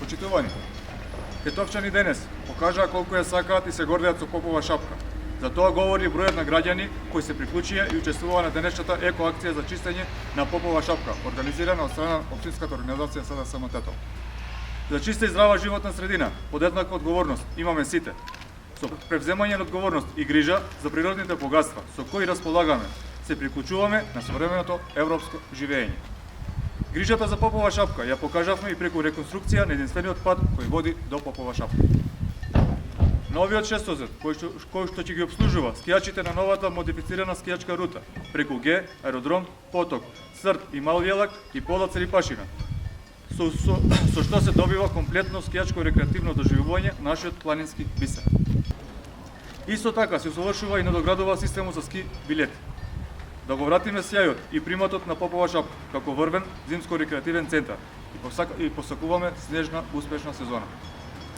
Почитувани, Тетовчани денес покажаа колку ја сакаат и се гордеат со Попова шапка. За тоа говори бројот на граѓани кои се приклучија и учествуваа на денешната екоакција за чистење на Попова шапка, организирана од страна општинската организација СДСМ Тетово. За чиста и здрава животна средина, под еднаква одговорност имаме сите. Со превземање на одговорност и грижа за природните богатства со кои располагаме, се приклучуваме на современото европско живење. Грижата за Попова шапка ја покажавме и преку реконструкција на единствениот пат кој води до Попова шапка. Новиот шестозет, кој што ќе ги обслужува скијачите на новата модифицирана скијачка рута преку Г, аеродром, Поток, Срт и Мал Јелак и Пола Црипашина, со што се добива комплетно скијачко рекреативно доживување нашиот планински бисер. Исто така се усовршува и надоградува системот за ски билети. Да го вратиме сјајот и приматот на Попова шапка како врвен зимско рекреативен центар и посакуваме снежна успешна сезона.